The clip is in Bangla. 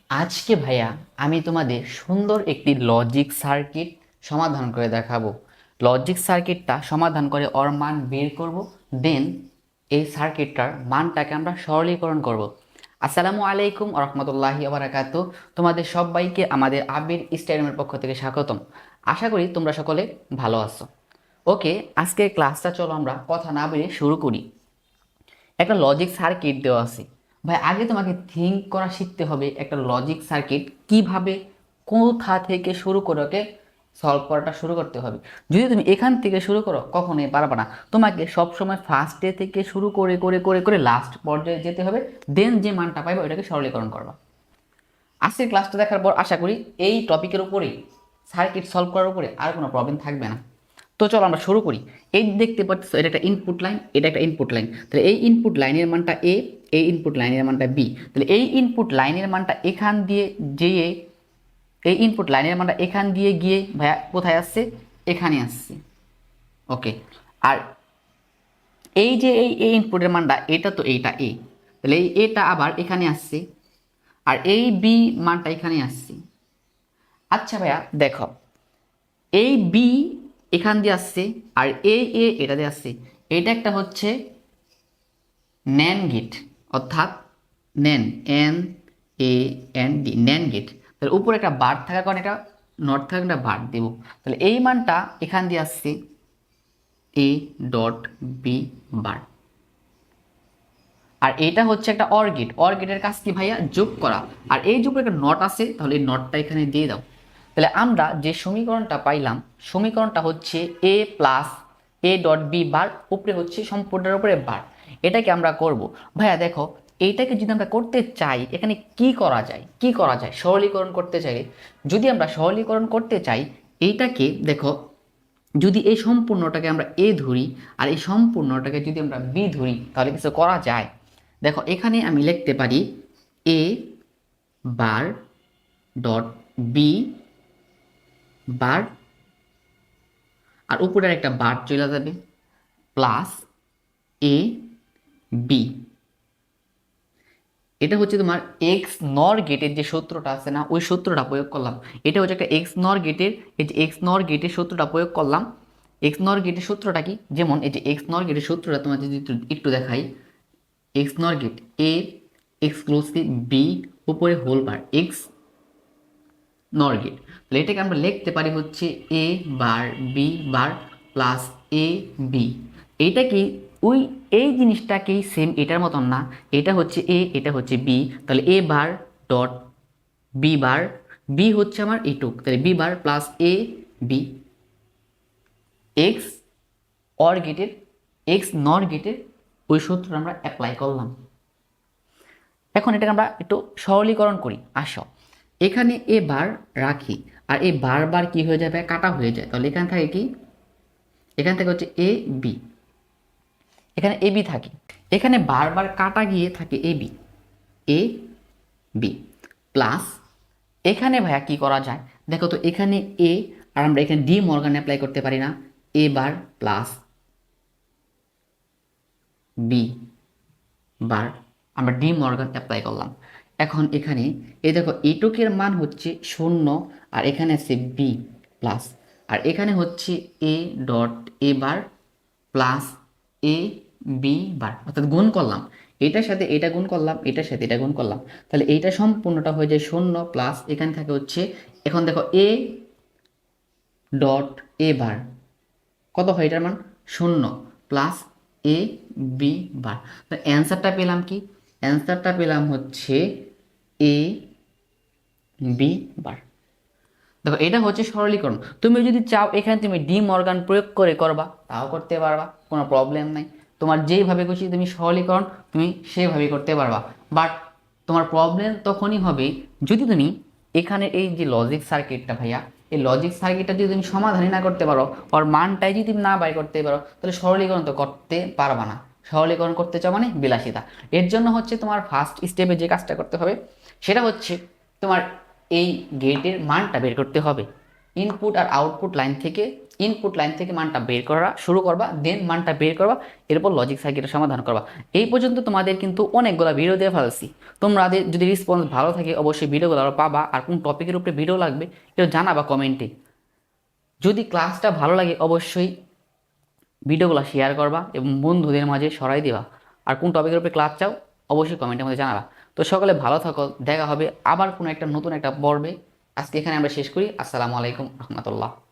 আজকে ভাইয়া আমি তোমাদের সুন্দর একটি লজিক সার্কিট সমাধান করে দেখাবো। লজিক সার্কিটটা সমাধান করে ওর মান বের করব, দেন এই সার্কিটটার মানটাকে আমরা সরলীকরণ করব। আসসালামু আলাইকুম রহমতুল্লাহি ওবারাকাত। তোমাদের সবাইকে আমাদের আবির স্টাডিয়ামের পক্ষ থেকে স্বাগতম। আশা করি তোমরা সকলে ভালো আছো। ওকে, আজকের ক্লাসটা চলো আমরা কথা না বেরিয়ে শুরু করি। একটা লজিক সার্কিট দেওয়া আছে। ভাই আগে তোমাকে থিঙ্ক করা শিখতে হবে একটা লজিক সার্কিট কিভাবে, কোথা থেকে শুরু করে ওকে সলভ করাটা শুরু করতে হবে। যদি তুমি এখান থেকে শুরু করো কখনোই পারবে না। তোমাকে সবসময় ফার্স্টে থেকে শুরু করে করে করে করে লাস্ট পর্যায়ে যেতে হবে, দেন যে মানটা পাইবে ওটাকে সরলীকরণ করবা। আজকের ক্লাসটা দেখার পর আশা করি এই টপিকের উপরেই, সার্কিট সলভ করার উপরে আর কোনো প্রবলেম থাকবে না। তো চলো আমরা শুরু করি। এই দেখতে পাচ্ছ এটা একটা ইনপুট লাইন, এটা একটা ইনপুট লাইন। তাহলে এই ইনপুট লাইনের মানটা এ, এই ইনপুট লাইনের মানটা বি। তাহলে এই ইনপুট লাইনের মানটা এখান দিয়ে যেয়ে, এই ইনপুট লাইনের মানটা এখান দিয়ে গিয়ে ভাইয়া কোথায় আসছে? এখানে আসছে। ওকে, আর এই যে এই ইনপুটের মানটা এটা, তো এইটা এ, তাহলে এই এটা আবার এখানে আসছে, আর এই বি মানটা এখানে আসছে। আচ্ছা ভাইয়া দেখো, এই বি এখান দিয়ে আসছে, আর এ এটা দিয়ে আসছে। এটা একটা হচ্ছে ন্যান গেট, অর্থাৎ ন্যান, NAND, ন্যান গেট। তাহলে উপরে একটা বার থাকার কারণে এটা নট থাকার একটা বার দেব। তাহলে এই মানটা এখান দিয়ে আসছে A.B বার। আর এটা হচ্ছে একটা অর গেট। অর গেটের কাজ কি ভাইয়া? যোগ করা। আর এই যে উপরে একটা নট আছে, তাহলে এই নটটা এখানে দিয়ে দাও। তাহলে আমরা যে সমীকরণটা পাইলাম, সমীকরণটা হচ্ছে A+A.B বার, উপরে হচ্ছে সম্পূর্ণের উপরে বার। এটাকে আমরা করব। ভাইয়া দেখো, এইটাকে যদি আমরা করতে চাই, এখানে কি করা যায়? কি করা যায় সরলীকরণ করতে চাইলে? যদি আমরা সরলীকরণ করতে চাই, এইটাকে দেখো, যদি এই সম্পূর্ণটাকে আমরা এ ধরি আর এই সম্পূর্ণটাকে যদি আমরা বি ধরি, তাহলে কিছু করা যায়। দেখো এখানে আমি লিখতে পারি এ বার ডট বি বার, আর উপরের একটা বার চলে যাবে, প্লাস এ বি। এটা হচ্ছে তোমার এক্স নর গেটের যে সূত্রটা আছে না, ওই সূত্রটা প্রয়োগ করলাম। এটা হচ্ছে একটা এক্স নর গেটের, এই যে এক্স নর গেটের সূত্রটা প্রয়োগ করলাম। এক্স নর গেটের সূত্রটা কি? যেমন এই যে এক্স নর গেটের সূত্রটা তোমার যদি একটু দেখাই, এক্স নর গেট এ এক্সক্লুসিভ বি উপরে হোল বার এক্স নর গেট। তাহলে এটাকে আমরা লিখতে পারি হচ্ছে এ বার B bar plus A B. এইটা কি ওই এই জিনিসটাকেই সেম এটার মতন না, এটা হচ্ছে এ, এটা হচ্ছে বি। তাহলে A bar dot B bar, B হচ্ছে আমার এটুক, তাহলে B bar plus A B. X OR গেটের, এক্স নর গেটের ওই সূত্রটা আমরা অ্যাপ্লাই করলাম। এখন এটাকে আমরা একটু সরলীকরণ করি। আসো এখানে এ বার রাখি, আর এই বার কি হয়ে যাবে? কাটা হয়ে যায়। তাহলে এখানে থাকে কি? এখানে থেকে হচ্ছে এ বি, এখানে এ বি থাকে। এখানে বার কাটা গিয়ে থাকে এ বি প্লাস, এখানে ভাইয়া কি করা যায় দেখো তো, এখানে এ, আর আমরা এখানে ডি মর্গান অ্যাপ্লাই করতে পারি না? এ বার প্লাস বি বার, আমরা ডি মর্গান অ্যাপ্লাই করলাম। এখন এখানে এই দেখো এটুকের মান হচ্ছে 0, আর এখানে আছে বি প্লাস, আর এখানে হচ্ছে a dot a bar plus A b bar, অর্থাৎ গুণ করলাম। এটার সাথে এটা গুণ করলাম, এটার সাথে এটা গুণ করলাম। তাহলে এইটা সম্পূর্ণটা হয়ে যায় 0 প্লাস এখানে থাকে হচ্ছে, এখন দেখো এ ডট এ বার কত হয়? এটার মান 0 প্লাস এ বি বার। তো অ্যান্সারটা পেলাম কি? অ্যান্সারটা পেলাম হচ্ছে এ বি বার। দেখো এটা হচ্ছে সরলীকরণ। তুমি যদি চাও এখানে তুমি ডি মর্গান প্রয়োগ করে করবা, তাও করতে পারবা, কোনো প্রবলেম নাই। তোমার যেইভাবে খুশি তুমি সরলীকরণ তুমি সেভাবেই করতে পারবা। বাট তোমার প্রবলেম তখনই হবে যদি তুমি এখানে এই যে লজিক সার্কিটটা ভাইয়া, এই লজিক সার্কিটটা যদি তুমি সমাধানই না করতে পারো, ওর মানটাই যদি তুমি না বাই করতে পারো, তাহলে সরলীকরণ তো করতে পারবা না। সরলীকরণ করতে চাও মানে বিলাসিতা। এর জন্য হচ্ছে তোমার ফার্স্ট স্টেপে যে কাজটা করতে হবে সেটা হচ্ছে তোমার এই গেটের মানটা বের করতে হবে। ইনপুট আর আউটপুট লাইন থেকে ইনপুট লাইন থেকে মানটা বের করা শুরু করবা, দেন মানটা বের করবা, এরপর লজিক সার্কিটের সমাধান করবা। এই পর্যন্ত তোমাদের কিন্তু অনেকগুলো ভিডিও দিয়ে ফেলছি। তোমাদের যদি রেসপন্স ভালো থাকে অবশ্যই ভিডিওগুলো আরও পাবা। আর কোন টপিকের উপরে ভিডিও লাগবে এটা জানাবা কমেন্টে। যদি ক্লাসটা ভালো লাগে অবশ্যই ভিডিওগুলো শেয়ার করবা এবং বন্ধুদের মাঝে ছড়াই দিবা। আর কোন টপিকের উপরে ক্লাস চাও অবশ্যই কমেন্টের মধ্যে জানাবা। তো সকলে ভালো থাকো, দেখা হবে আবার কোনো একটা নতুন একটা পর্বে। আজকে এখানে আমরা শেষ করি। আসসালামু আলাইকুম রহমতুল্লাহ।